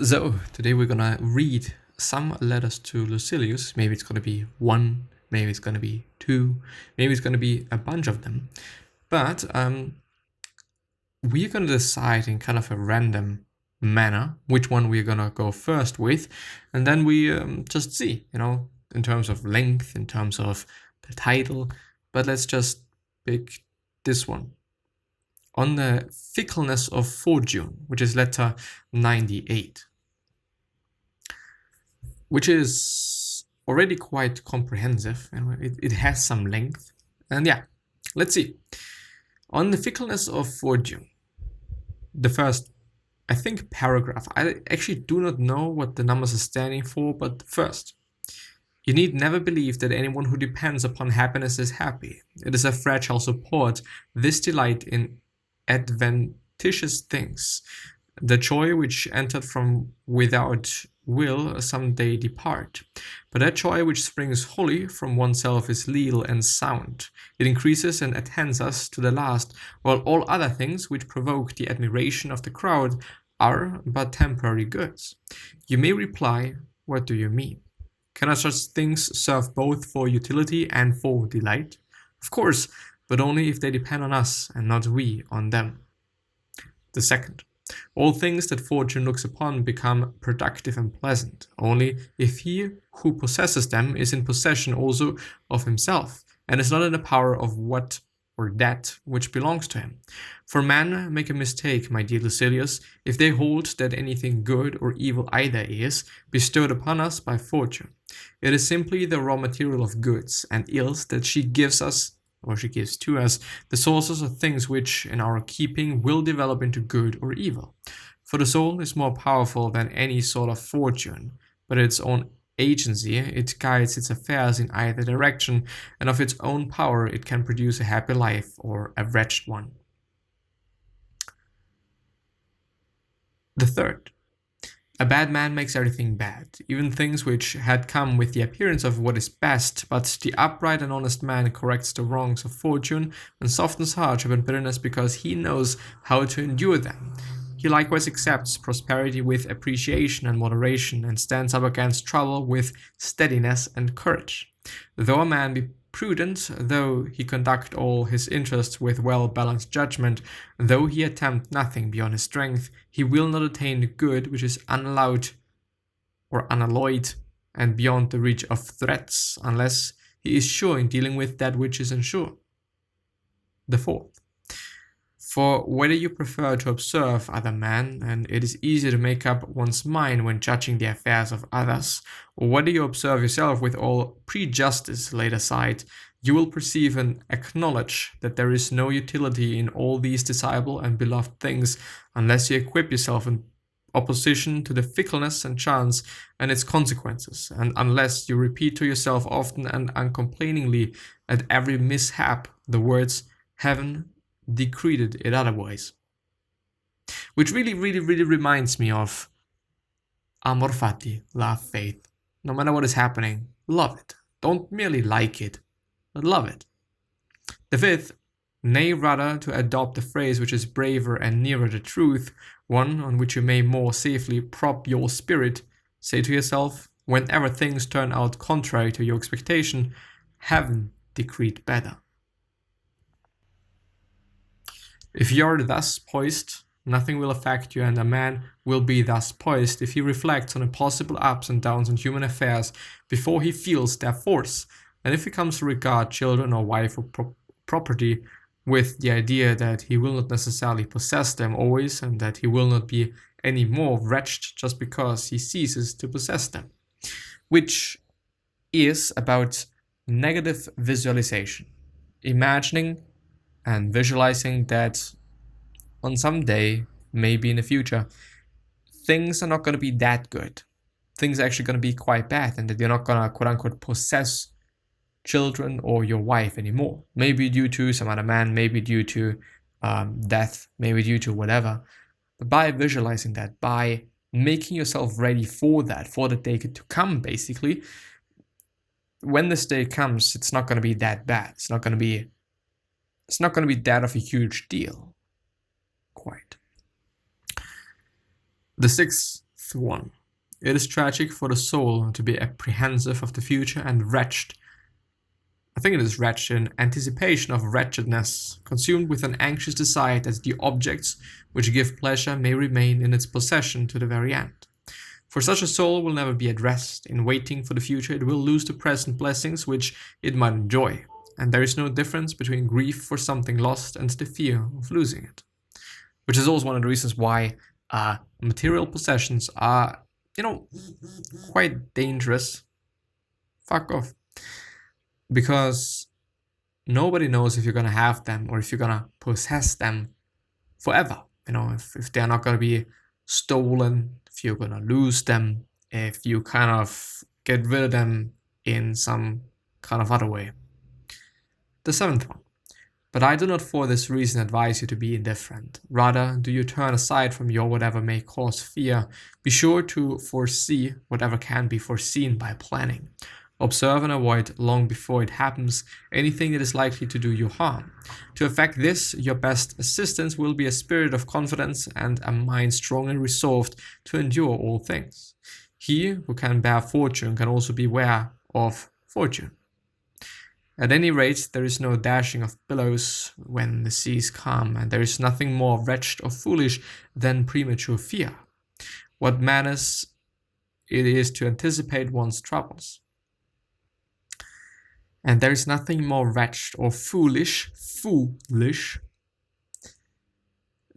So today we're gonna read some letters to Lucilius. Maybe it's gonna be one, maybe it's gonna be two, maybe it's gonna be a bunch of them. But we're gonna decide in kind of a random manner which one we're gonna go first with, and then we just see, in terms of length, in terms of the title. But let's just pick this one. On the fickleness of fortune, which is letter 98, which is already quite comprehensive. It has some length. And yeah, let's see. On the fickleness of fortune, the first, I think, paragraph. I actually do not know what the numbers are standing for, but first, you need never believe that anyone who depends upon happiness is happy. It is a fragile support, this delight in adventitious things. The joy which entered from without will someday depart. But that joy which springs wholly from oneself is leal and sound. It increases and attends us to the last, while all other things which provoke the admiration of the crowd are but temporary goods. You may reply, what do you mean? Cannot such things serve both for utility and for delight? Of course, but only if they depend on us and not we on them. The second, all things that fortune looks upon become productive and pleasant, only if he who possesses them is in possession also of himself, and is not in the power of what or that which belongs to him. For men make a mistake, my dear Lucilius, if they hold that anything good or evil either is bestowed upon us by fortune. It is simply the raw material of goods and ills that she gives us, or she gives to us, the sources of things which, in our keeping, will develop into good or evil. For the soul is more powerful than any sort of fortune, but its own agency, it guides its affairs in either direction, and of its own power it can produce a happy life or a wretched one. The third, a bad man makes everything bad, even things which had come with the appearance of what is best, but the upright and honest man corrects the wrongs of fortune and softens hardship and bitterness because he knows how to endure them. He likewise accepts prosperity with appreciation and moderation, and stands up against trouble with steadiness and courage. Though a man be prudent, though he conduct all his interests with well-balanced judgment, though he attempt nothing beyond his strength, he will not attain the good which is unallowed or unalloyed and beyond the reach of threats, unless he is sure in dealing with that which is unsure. The fourth, for whether you prefer to observe other men, and it is easy to make up one's mind when judging the affairs of others, or whether you observe yourself with all prejudice laid aside, you will perceive and acknowledge that there is no utility in all these desirable and beloved things unless you equip yourself in opposition to the fickleness and chance and its consequences, and unless you repeat to yourself often and uncomplainingly at every mishap the words, "Heaven decreed it otherwise." Which really reminds me of amor fati, love faith. No matter what is happening, love it. Don't merely like it, but love it. The fifth, nay, rather to adopt a phrase which is braver and nearer the truth, one on which you may more safely prop your spirit, say to yourself, whenever things turn out contrary to your expectation, heaven decreed better. If you are thus poised, nothing will affect you, and a man will be thus poised if he reflects on the possible ups and downs in human affairs before he feels their force, and if he comes to regard children or wife or property with the idea that he will not necessarily possess them always, and that he will not be any more wretched just because he ceases to possess them. Which is about negative visualization, imagining and visualizing that on some day, maybe in the future, things are not going to be that good. Things are actually going to be quite bad, and that you're not going to, quote unquote, possess children or your wife anymore. Maybe due to some other man, maybe due to death, maybe due to whatever. But by visualizing that, by making yourself ready for that, for the day to come, basically, when this day comes, it's not going to be that bad. It's not going to be that of a huge deal. Quite. The sixth one. It is tragic for the soul to be apprehensive of the future and wretched. I think it is wretched in anticipation of wretchedness, consumed with an anxious desire that the objects which give pleasure may remain in its possession to the very end. For such a soul will never be at rest. In waiting for the future, it will lose the present blessings which it might enjoy, and there is no difference between grief for something lost and the fear of losing it. Which is also one of the reasons why material possessions are, quite dangerous. Fuck off. Because nobody knows if you're gonna have them or if you're gonna possess them forever. If they're not gonna be stolen, if you're gonna lose them, if you kind of get rid of them in some kind of other way. The seventh one. But I do not for this reason advise you to be indifferent. Rather, do you turn aside from your whatever may cause fear. Be sure to foresee whatever can be foreseen by planning. Observe and avoid, long before it happens, anything that is likely to do you harm. To effect this, your best assistance will be a spirit of confidence and a mind strongly resolved to endure all things. He who can bear fortune can also beware of fortune. At any rate, there is no dashing of billows when the seas calm, and there is nothing more wretched or foolish than premature fear. What matters it is to anticipate one's troubles. And there is nothing more wretched or foolish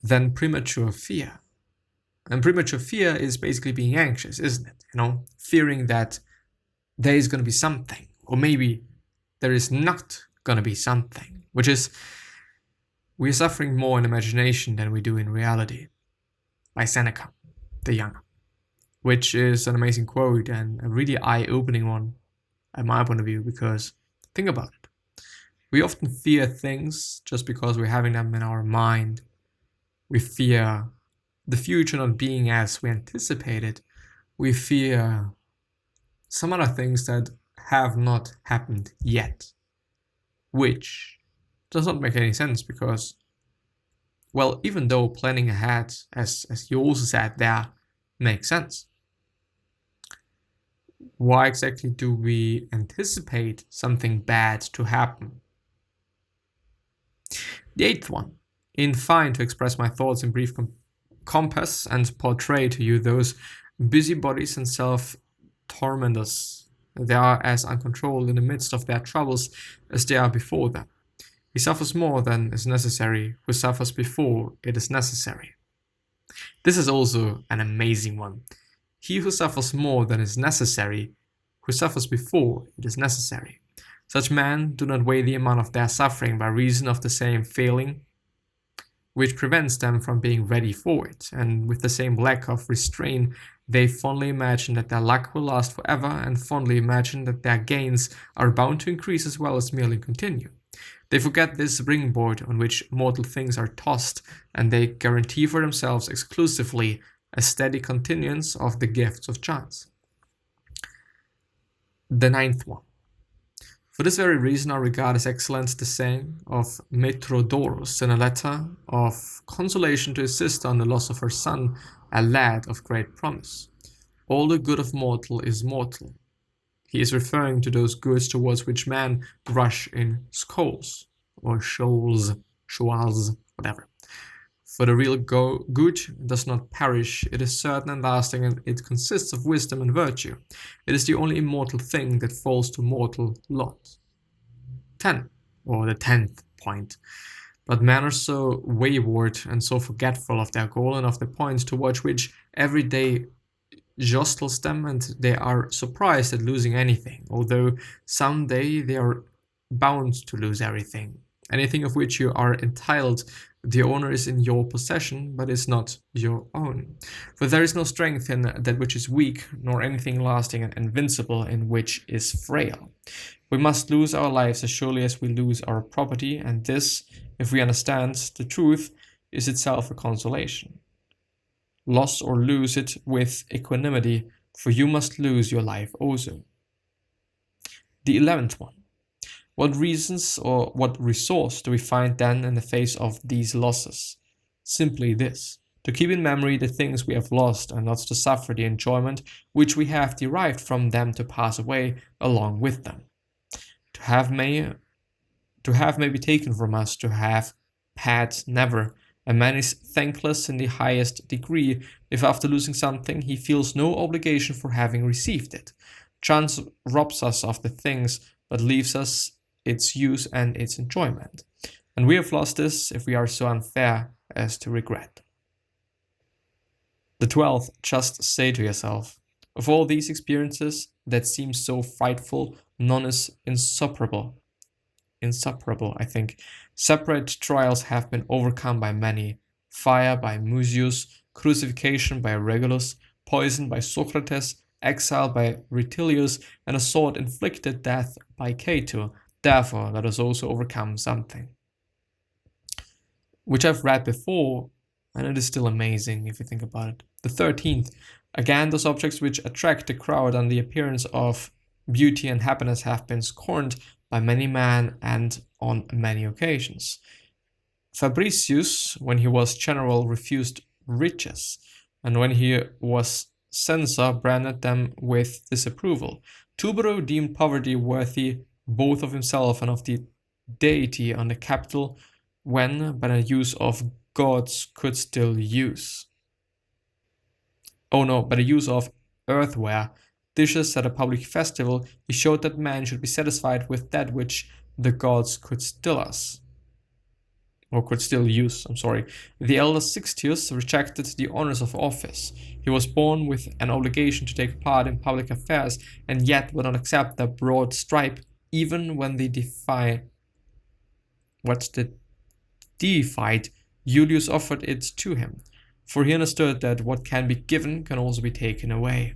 than premature fear. And premature fear is basically being anxious, isn't it? Fearing that there is going to be something, or maybe there is not going to be something, which is, we're suffering more in imagination than we do in reality, by Seneca, the Younger, which is an amazing quote and a really eye-opening one, at my point of view, because think about it. We often fear things just because we're having them in our mind. We fear the future not being as we anticipated. We fear some other things that have not happened yet, which does not make any sense because, well, even though planning ahead, as you also said there, makes sense, why exactly do we anticipate something bad to happen? The eighth one. In fine, to express my thoughts in brief compass and portray to you those busybodies and self-tormentors. They are as uncontrolled in the midst of their troubles as they are before them. He suffers more than is necessary who suffers before it is necessary. This is also an amazing one. He who suffers more than is necessary, who suffers before it is necessary. Such men do not weigh the amount of their suffering by reason of the same failing, which prevents them from being ready for it, and with the same lack of restraint, they fondly imagine that their luck will last forever, and fondly imagine that their gains are bound to increase as well as merely continue. They forget this springboard on which mortal things are tossed, and they guarantee for themselves exclusively a steady continuance of the gifts of chance. The ninth one. For this very reason I regard as excellent the saying of Metrodorus in a letter of consolation to his sister on the loss of her son, a lad of great promise. All the good of mortal is mortal. He is referring to those goods towards which men rush in shoals, or shoals, whatever. For the real good does not perish, it is certain and lasting, and it consists of wisdom and virtue. It is the only immortal thing that falls to mortal lot. 10, or the 10th point. But men are so wayward and so forgetful of their goal and of the points towards which every day jostles them, and they are surprised at losing anything, although someday they are bound to lose everything. Anything of which you are entitled, the owner is in your possession, but is not your own. For there is no strength in that which is weak, nor anything lasting and invincible in which is frail. We must lose our lives as surely as we lose our property, and this, if we understand the truth, is itself a consolation. Loss or lose it with equanimity, for you must lose your life also. The 11th one. What reasons or what resource do we find then in the face of these losses? Simply this, to keep in memory the things we have lost and not to suffer the enjoyment which we have derived from them to pass away along with them. To have may be taken from us, to have had never. A man is thankless in the highest degree if after losing something he feels no obligation for having received it. Chance robs us of the things, but leaves us its use and its enjoyment. And we have lost this if we are so unfair as to regret. The 12th, just say to yourself, of all these experiences that seem so frightful, none is insuperable, I think. Separate trials have been overcome by many. Fire by Mucius, crucifixion by Regulus, poison by Socrates, exile by Rutilius, and a sword inflicted death by Cato. Therefore, let us also overcome something. Which I've read before, and it is still amazing if you think about it. The 13th, again, those objects which attract the crowd on the appearance of beauty and happiness have been scorned by many men and on many occasions. Fabricius, when he was general, refused riches, and when he was censor, branded them with disapproval. Tubero deemed poverty worthy both of himself and of the deity on the capital, when by the use of gods could still use. By the use of earthware, dishes at a public festival, he showed that man should be satisfied with that which the gods could still use. The elder Sixtius rejected the honors of office. He was born with an obligation to take part in public affairs, and yet would not accept the broad stripe, even when they deified. Julius offered it to him, for he understood that what can be given can also be taken away.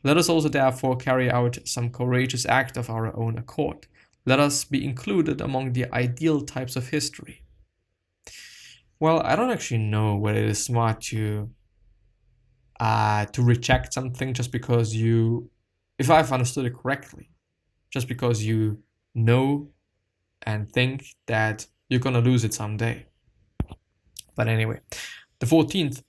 Let us also therefore carry out some courageous act of our own accord. Let us be included among the ideal types of history. Well, I don't actually know whether it is smart to reject something just because if I've understood it correctly, just because you know and think that you're gonna lose it someday. But anyway, the 14th.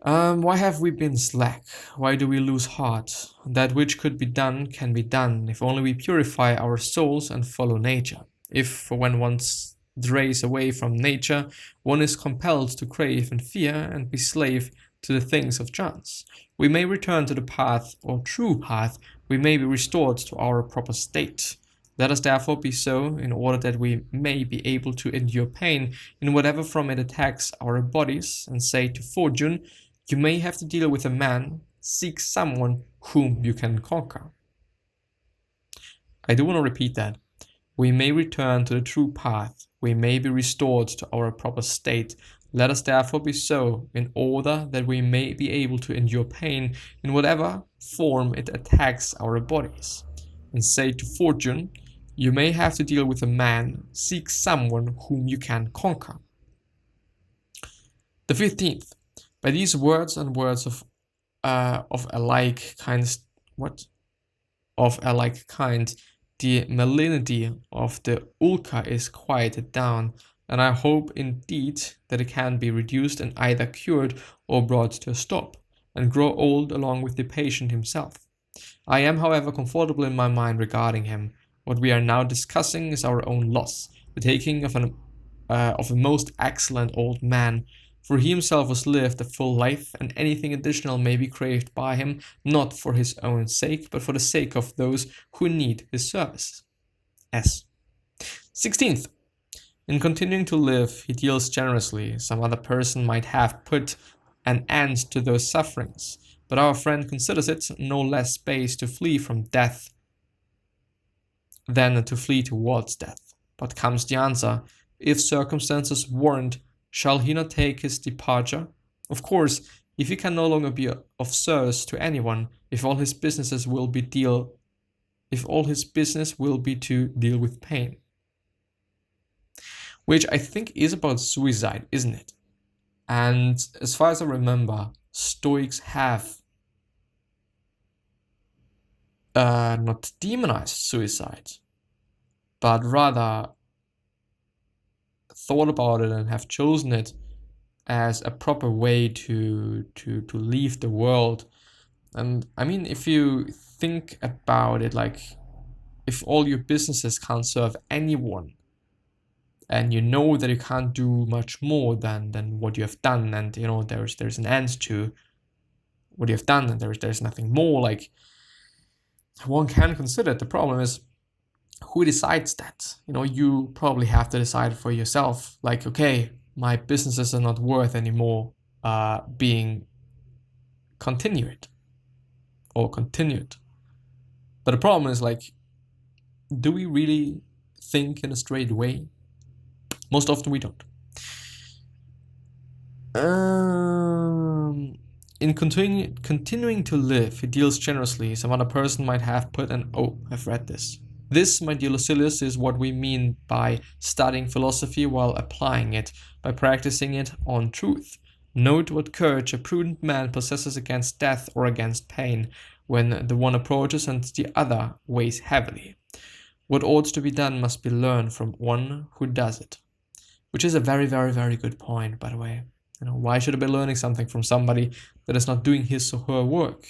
Why have we been slack? Why do we lose heart? That which could be done can be done, if only we purify our souls and follow nature. If, when one strays away from nature, one is compelled to crave and fear and be slave to the things of chance, we may return to the path or true path, we may be restored to our proper state. Let us therefore be so, in order that we may be able to endure pain in whatever from it attacks our bodies, and say to fortune, you may have to deal with a man, seek someone whom you can conquer. I do want to repeat that. We may return to the true path, we may be restored to our proper state. Let us therefore be so, in order that we may be able to endure pain in whatever form it attacks our bodies, and say to fortune, you may have to deal with a man, seek someone whom you can conquer. The 15th. By these words and words of a like kind, the malignity of the ulca is quieted down, and I hope indeed that it can be reduced and either cured or brought to a stop, and grow old along with the patient himself. I am, however, comfortable in my mind regarding him. What we are now discussing is our own loss, the taking of a most excellent old man, for he himself has lived a full life, and anything additional may be craved by him, not for his own sake, but for the sake of those who need his service. 16th. In continuing to live, he deals generously. Some other person might have put an end to those sufferings, but our friend considers it no less base to flee from death than to flee towards death. But comes the answer, if circumstances warrant, shall he not take his departure? Of course, if he can no longer be of service to anyone, if all his business will be to deal with pain. Which I think is about suicide, isn't it? And as far as I remember, Stoics have not demonized suicide, but rather thought about it and have chosen it as a proper way to leave the world. And I mean, if you think about it, like if all your businesses can't serve anyone, and you know that you can't do much more than what you have done, and you know there's an end to what you have done, and there's nothing more, like one can consider it. The problem is, who decides that? You know, you probably have to decide for yourself, like, okay, my businesses are not worth anymore being continued. But the problem is, like, do we really think in a straight way? Most often we don't. In continuing to live, he deals generously. Some other person might have put an, oh, I've read this. This, my dear Lucilius, is what we mean by studying philosophy while applying it, by practicing it on truth. Note what courage a prudent man possesses against death or against pain, when the one approaches and the other weighs heavily. What ought to be done must be learned from one who does it. Which is a very, very, very good point, by the way. You know, why should I be learning something from somebody that is not doing his or her work?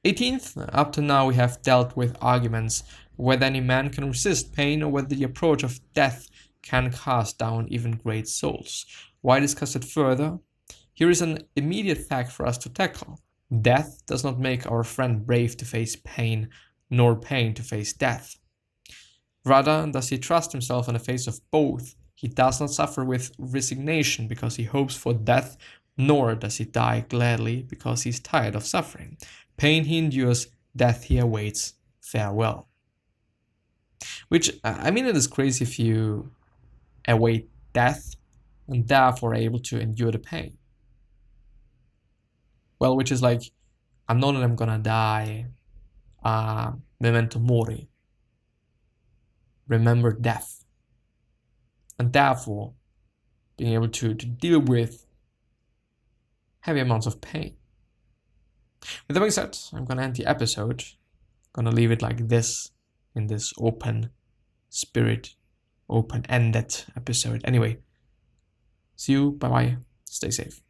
18th, up to now we have dealt with arguments whether any man can resist pain or whether the approach of death can cast down even great souls. Why discuss it further? Here is an immediate fact for us to tackle. Death does not make our friend brave to face pain, nor pain to face death. Rather, does he trust himself in the face of both. He does not suffer with resignation because he hopes for death, nor does he die gladly because he is tired of suffering. Pain he endures, death he awaits. Farewell. Which, I mean, it is crazy if you await death and therefore are able to endure the pain. Well, which is like, I know that I'm gonna die. Memento mori. Remember death. And therefore, being able to deal with heavy amounts of pain. With that being said, I'm going to end the episode. I'm going to leave it like this, in this open spirit, open-ended episode. Anyway, see you. Bye-bye. Stay safe.